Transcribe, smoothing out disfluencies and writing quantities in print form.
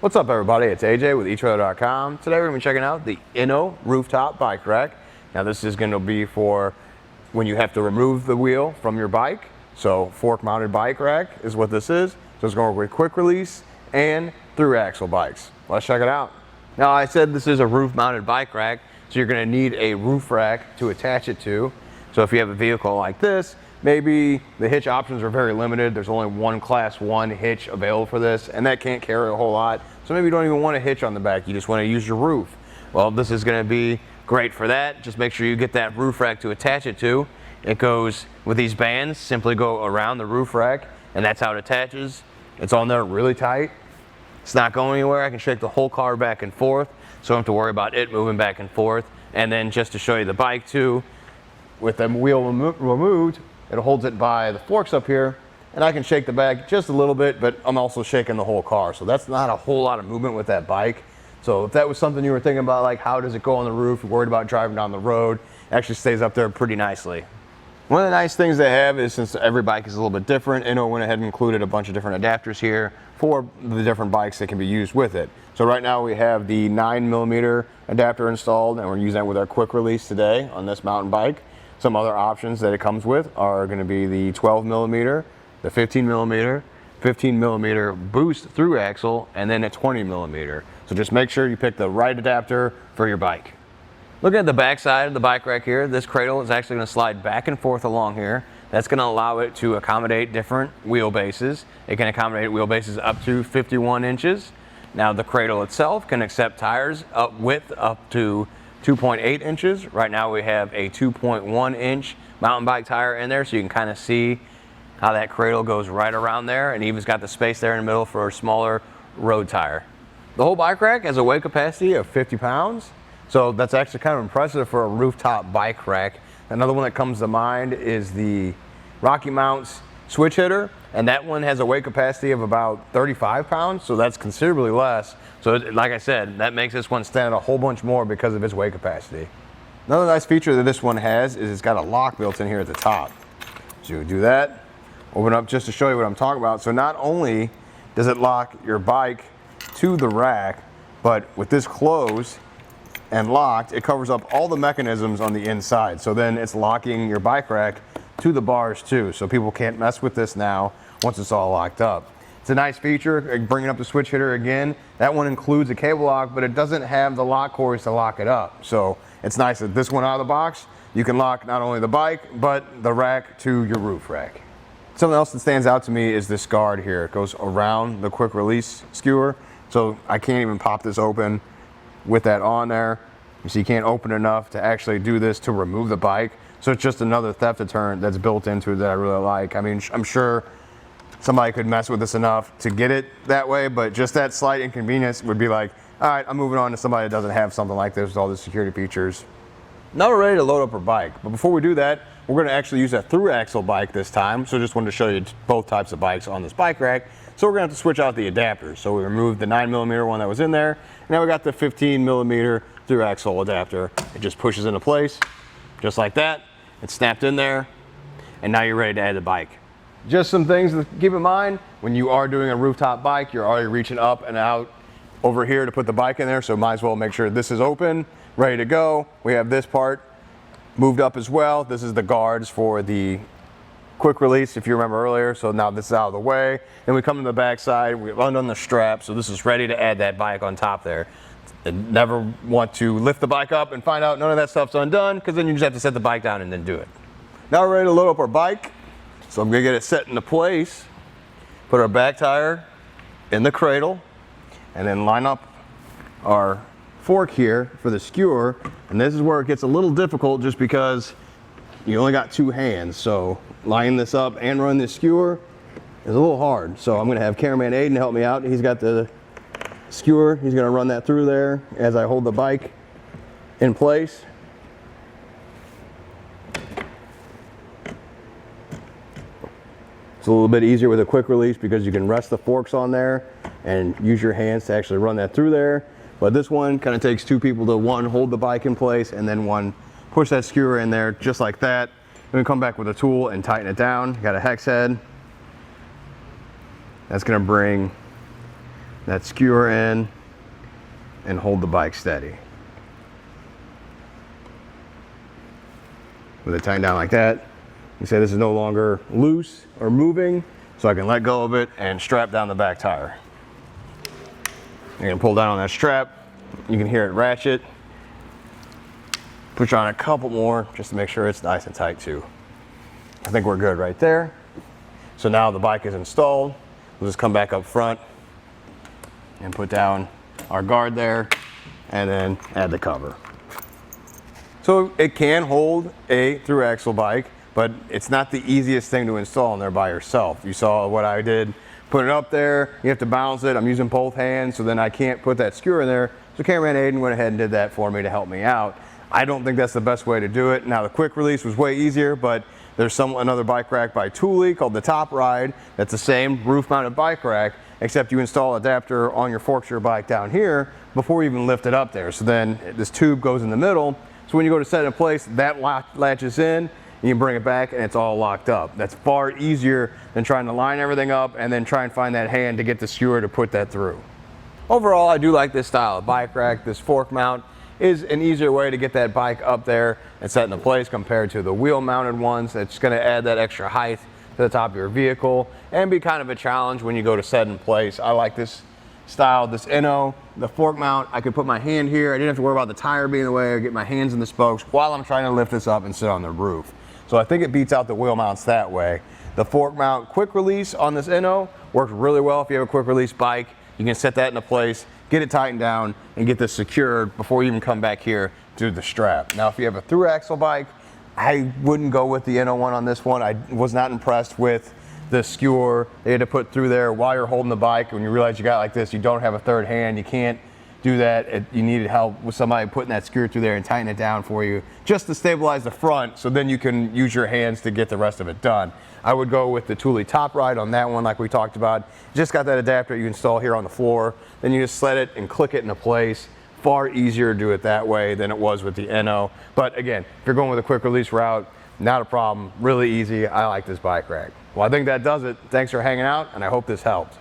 What's up, everybody? It's AJ with etrailer.com. Today we're going to be checking out the Inno Rooftop Bike Rack. Now this is going to be for when you have to remove the wheel from your bike. So fork mounted bike rack is what this is. So it's going to work with quick release and through axle bikes. Let's check it out. Now I said this is a roof mounted bike rack, so you're going to need a roof rack to attach it to. So if you have a vehicle like this, maybe the hitch options are very limited. There's only one class 1 hitch available for this, and that can't carry a whole lot. So maybe you don't even want a hitch on the back, you just want to use your roof. Well, this is going to be great for that. Just make sure you get that roof rack to attach it to. It goes with these bands, simply go around the roof rack, and that's how it attaches. It's on there really tight. It's not going anywhere. I can shake the whole car back and forth, so I don't have to worry about it moving back and forth. And then just to show you the bike too, with the wheel removed, it holds it by the forks up here, and I can shake the back just a little bit, but I'm also shaking the whole car. So that's not a whole lot of movement with that bike. So if that was something you were thinking about, like how does it go on the roof, you're worried about driving down the road, it actually stays up there pretty nicely. One of the nice things they have is, since every bike is a little bit different, Inno went ahead and included a bunch of different adapters here for the different bikes that can be used with it. So right now we have the 9mm adapter installed, and we're using that with our quick release today on this mountain bike. Some other options that it comes with are going to be the 12mm, the 15mm boost through axle, and then a 20mm. So just make sure you pick the right adapter for your bike. Looking at the back side of the bike rack here, this cradle is actually going to slide back and forth along here. That's going to allow it to accommodate different wheelbases. It can accommodate wheelbases up to 51 inches. Now the cradle itself can accept tires width up to 2.8 inches. Right now we have a 2.1 inch mountain bike tire in there, so you can kind of see how that cradle goes right around there, and even's got the space there in the middle for a smaller road tire. The whole bike rack has a weight capacity of 50 pounds, so that's actually kind of impressive for a rooftop bike rack. Another one that comes to mind is the Rocky Mounts switch hitter, and that one has a weight capacity of about 35 pounds, so that's considerably less. So like I said, that makes this one stand out a whole bunch more because of its weight capacity. Another nice feature that this one has is it's got a lock built in here at the top. So you do that, open up just to show you what I'm talking about. So not only does it lock your bike to the rack, but with this closed and locked, it covers up all the mechanisms on the inside. So then it's locking your bike rack to the bars too, so people can't mess with this now once it's all locked up. It's a nice feature. Bringing up the switch hitter again, that one includes a cable lock, but it doesn't have the lock cords to lock it up. So it's nice that this one out of the box, you can lock not only the bike, but the rack to your roof rack. Something else that stands out to me is this guard here. It goes around the quick release skewer, so I can't even pop this open with that on there. So you can't open enough to actually do this to remove the bike. So it's just another theft deterrent that's built into it that I really like. I mean, I'm sure somebody could mess with this enough to get it that way, but just that slight inconvenience would be like, all right, I'm moving on to somebody that doesn't have something like this with all the security features. Now we're ready to load up our bike, but before we do that, we're going to actually use a through-axle bike this time. So just wanted to show you both types of bikes on this bike rack. So we're going to have to switch out the adapters. So we removed the 9mm one that was in there, and now we got the 15mm through-axle adapter. It just pushes into place, just like that. It's snapped in there, and now you're ready to add the bike. Just some things to keep in mind when you are doing a rooftop bike. You're already reaching up and out over here to put the bike in there, so might as well make sure this is open, ready to go. We have this part moved up as well. This is the guards for the quick release, if you remember earlier. So now this is out of the way. Then we come to the back side, we've undone the strap, so this is ready to add that bike on top there. And never want to lift the bike up and find out none of that stuff's undone, because then you just have to set the bike down and then do it. Now we're ready to load up our bike. So I'm gonna get it set into place, put our back tire in the cradle, and then line up our fork here for the skewer. And this is where it gets a little difficult just because you only got 2 hands. So lining this up and run this skewer is a little hard. So I'm gonna have cameraman Aiden help me out. He's got the skewer, he's gonna run that through there as I hold the bike in place. It's a little bit easier with a quick release because you can rest the forks on there and use your hands to actually run that through there. But this one kind of takes 2 people to, one, hold the bike in place, and then one, push that skewer in there just like that. Then we come back with a tool and tighten it down. Got a hex head. That's gonna bring that skewer in and hold the bike steady. With it tightened down like that, you say this is no longer loose or moving, so I can let go of it and strap down the back tire. You're gonna pull down on that strap, you can hear it ratchet. Push on a couple more just to make sure it's nice and tight too. I think we're good right there. So now the bike is installed. We'll just come back up front and put down our guard there and then add the cover. So it can hold a thru-axle bike, but it's not the easiest thing to install in there by yourself. You saw what I did. Put it up there, you have to balance it. I'm using both hands, so then I can't put that skewer in there. So cameraman Aiden went ahead and did that for me to help me out. I don't think that's the best way to do it. Now the quick release was way easier, but there's another bike rack by Thule called the Top Ride. That's the same roof mounted bike rack, except you install adapter on your Forkshire bike down here before you even lift it up there. So then this tube goes in the middle. So when you go to set it in place, that latches in, and you bring it back and it's all locked up. That's far easier than trying to line everything up and then try and find that hand to get the skewer to put that through. Overall, I do like this style of bike rack. This fork mount is an easier way to get that bike up there and set into place compared to the wheel mounted ones. It's going to add that extra height to the top of your vehicle and be kind of a challenge when you go to set in place. I like this style, this Inno, the fork mount. I could put my hand here. I didn't have to worry about the tire being in the way or get my hands in the spokes while I'm trying to lift this up and sit on the roof. So I think it beats out the wheel mounts that way. The fork mount quick release on this Inno works really well if you have a quick release bike. You can set that into place, get it tightened down, and get this secured before you even come back here to the strap. Now, if you have a thru-axle bike, I wouldn't go with the Inno one on this one. I was not impressed with the skewer they had to put through there while you're holding the bike. When you realize you got like this, you don't have a third hand, you can't do that. You needed help with somebody putting that skewer through there and tighten it down for you just to stabilize the front, so then you can use your hands to get the rest of it done. I would go with the Thule Top Ride on that one like we talked about. Just got that adapter you install here on the floor, then you just sled it and click it into place. Far easier to do it that way than it was with the Inno. But again, if you're going with a quick release route, not a problem, really easy. I like this bike rack. Well, I think that does it. Thanks for hanging out, and I hope this helped.